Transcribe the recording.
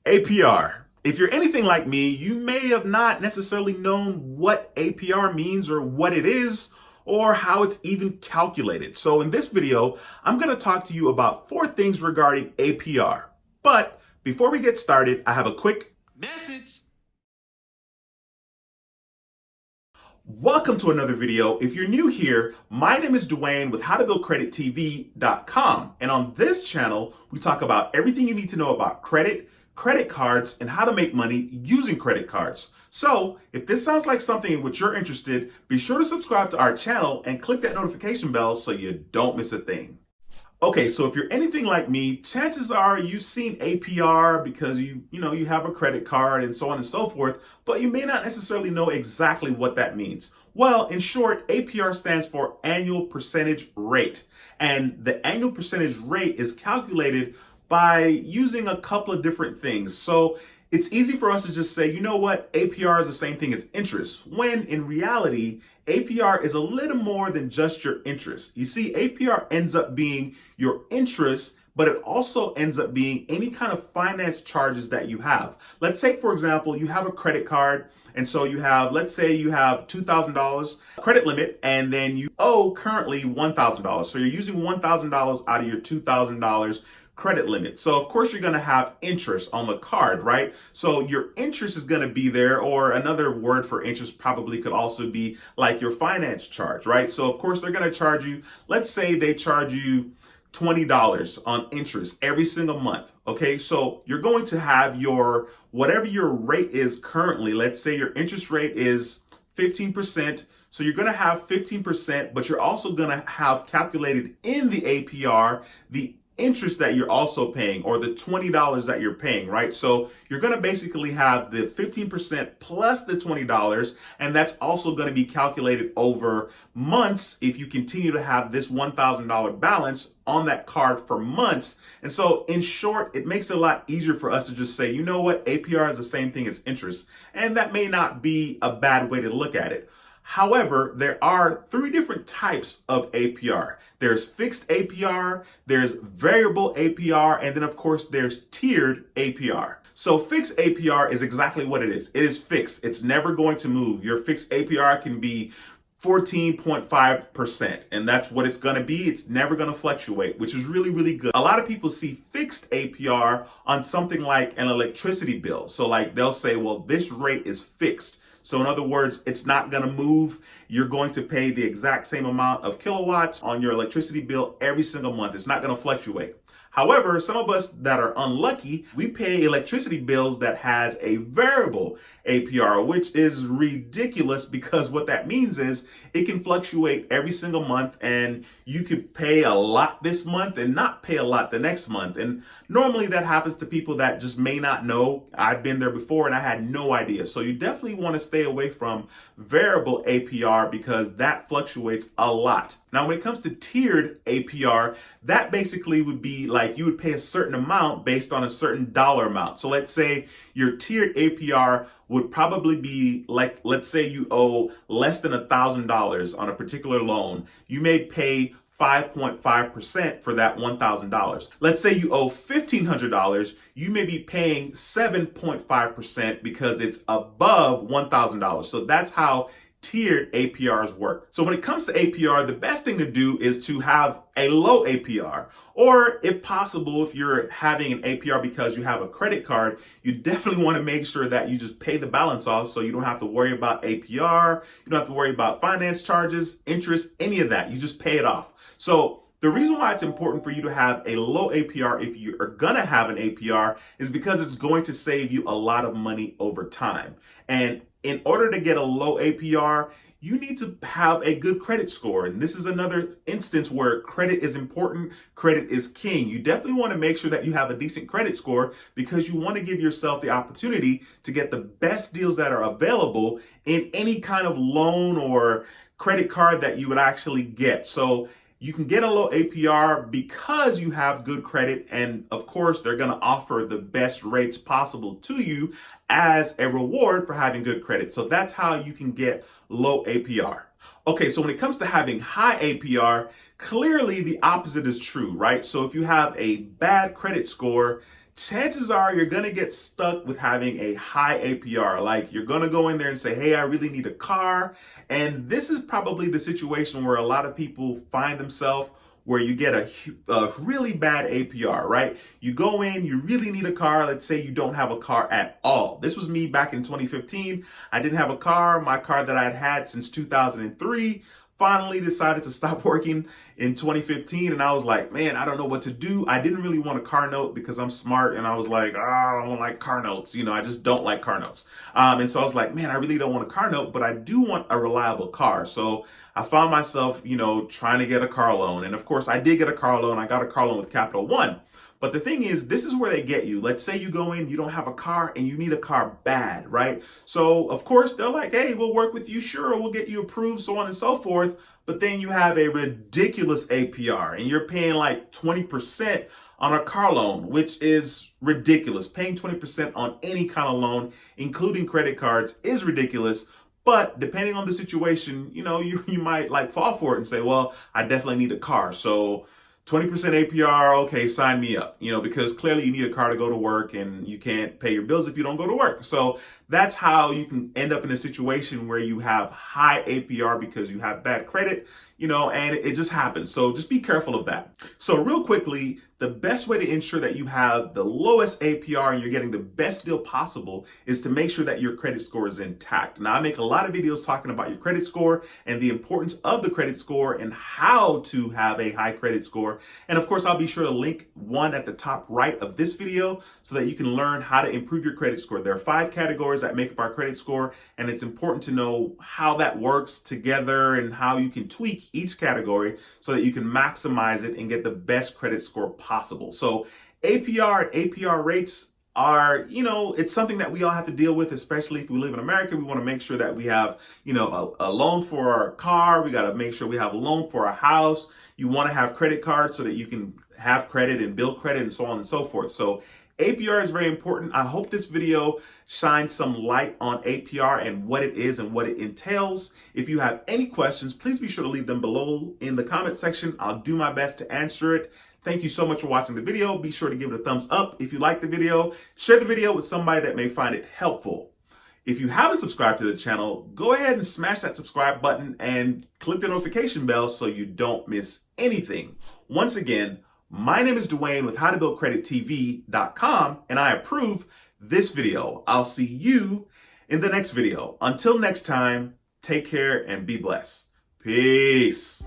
APR. If you're anything like me, you may have not necessarily known what APR means or what it is or how it's even calculated. So in this video, I'm going to talk to you about 4 things regarding APR. But before we get started, I have a quick message. Welcome to another video. If you're new here, my name is Dwayne with howtobuildcredittv.com. And on this channel, we talk about everything you need to know about credit cards, and how to make money using credit cards. So if this sounds like something in which you're interested, be sure to subscribe to our channel and click that notification bell so you don't miss a thing. Okay, so if you're anything like me, chances are you've seen APR because you have a credit card and so on and so forth, but you may not necessarily know exactly what that means. Well, in short, APR stands for annual percentage rate. And the annual percentage rate is calculated by using a couple of different things. So it's easy for us to just say, you know what, APR is the same thing as interest, when in reality, APR is a little more than just your interest. You see, APR ends up being your interest, but it also ends up being any kind of finance charges that you have. Let's say, for example, you have a credit card, and so let's say you have $2,000 credit limit, and then you owe currently $1,000. So you're using $1,000 out of your $2,000 credit limit. So of course you're going to have interest on the card, right? So your interest is going to be there, or another word for interest probably could also be like your finance charge, right? So of course they're going to charge you, let's say they charge you $20 on interest every single month. Okay, so you're going to have whatever your rate is currently. Let's say your interest rate is 15%. So you're going to have 15%, but you're also going to have calculated in the APR the interest that you're also paying, or the $20 that you're paying, right? So you're going to basically have the 15% plus the $20, and that's also going to be calculated over months if you continue to have this $1,000 balance on that card for months. And so in short, it makes it a lot easier for us to just say, you know what, APR is the same thing as interest. And that may not be a bad way to look at it. However, there are 3 different types of APR. There's fixed APR, there's variable APR, and then of course there's tiered APR. So fixed APR is exactly what it is. It is fixed. It's never going to move. Your fixed APR can be 14.5%, and that's what it's going to be. It's never going to fluctuate, which is really, really good. A lot of people see fixed APR on something like an electricity bill. So like they'll say, well, this rate is fixed. So in other words, it's not going to move. You're going to pay the exact same amount of kilowatts on your electricity bill every single month. It's not going to fluctuate. However, some of us that are unlucky, we pay electricity bills that has a variable APR, which is ridiculous, because what that means is it can fluctuate every single month, and you could pay a lot this month and not pay a lot the next month. And normally that happens to people that just may not know. I've been there before and I had no idea. So you definitely want to stay away from variable APR because that fluctuates a lot. Now, when it comes to tiered APR, that basically would be like you would pay a certain amount based on a certain dollar amount. So let's say your tiered APR would probably be like, let's say you owe less than $1,000 on a particular loan. You may pay 5.5% for that $1,000. Let's say you owe $1,500, you may be paying 7.5% because it's above $1,000. So that's how tiered APRs work. So when it comes to APR, the best thing to do is to have a low APR, or if possible, if you're having an APR because you have a credit card, you definitely want to make sure that you just pay the balance off so you don't have to worry about APR, you don't have to worry about finance charges, interest, any of that. You just pay it off. So the reason why it's important for you to have a low APR if you are going to have an APR is because it's going to save you a lot of money over time. And in order to get a low APR, you need to have a good credit score. And this is another instance where credit is important. Credit is king. You definitely want to make sure that you have a decent credit score because you want to give yourself the opportunity to get the best deals that are available in any kind of loan or credit card that you would actually get. So you can get a low APR because you have good credit, and of course they're going to offer the best rates possible to you as a reward for having good credit. So that's how you can get low APR. Okay, so when it comes to having high APR, clearly the opposite is true, right? So if you have a bad credit score, chances are you're going to get stuck with having a high APR. Like you're going to go in there and say, hey, I really need a car. And this is probably the situation where a lot of people find themselves, where you get a really bad APR, right? You go in, you really need a car. Let's say you don't have a car at all. This was me back in 2015. I didn't have a car. My car that I had had since 2003 finally decided to stop working in 2015. And I was like, man, I don't know what to do. I didn't really want a car note because I'm smart. And I was like, I don't like car notes. I just don't like car notes. And so I was like, man, I really don't want a car note, but I do want a reliable car. So I found myself, trying to get a car loan. And of course, I did get a car loan. I got a car loan with Capital One. But the thing is, this is where they get you. Let's say you go in, you don't have a car and you need a car bad, right? So of course, they're like, hey, we'll work with you. Sure, we'll get you approved, so on and so forth. But then you have a ridiculous APR and you're paying like 20% on a car loan, which is ridiculous. Paying 20% on any kind of loan, including credit cards, is ridiculous. But depending on the situation, you might like fall for it and say, well, I definitely need a car. So 20% APR, okay, sign me up, because clearly you need a car to go to work and you can't pay your bills if you don't go to work. So that's how you can end up in a situation where you have high APR because you have bad credit, and it just happens. So just be careful of that. So real quickly, the best way to ensure that you have the lowest APR and you're getting the best deal possible is to make sure that your credit score is intact. Now, I make a lot of videos talking about your credit score and the importance of the credit score and how to have a high credit score. And of course, I'll be sure to link one at the top right of this video so that you can learn how to improve your credit score. There are 5 categories that make up our credit score, and it's important to know how that works together and how you can tweak each category so that you can maximize it and get the best credit score possible. So APR and APR rates are, it's something that we all have to deal with, especially if we live in America. We want to make sure that we have, a loan for our car. We got to make sure we have a loan for our house. You want to have credit cards so that you can have credit and build credit and so on and so forth. So APR is very important. I hope this video shines some light on APR and what it is and what it entails. If you have any questions, please be sure to leave them below in the comment section. I'll do my best to answer it. Thank you so much for watching the video. Be sure to give it a thumbs up if you like the video. Share the video with somebody that may find it helpful. If you haven't subscribed to the channel, go ahead and smash that subscribe button and click the notification bell so you don't miss anything. Once again, my name is Dwayne with HowToBuildCreditTV.com, and I approve this video. I'll see you in the next video. Until next time, take care and be blessed. Peace.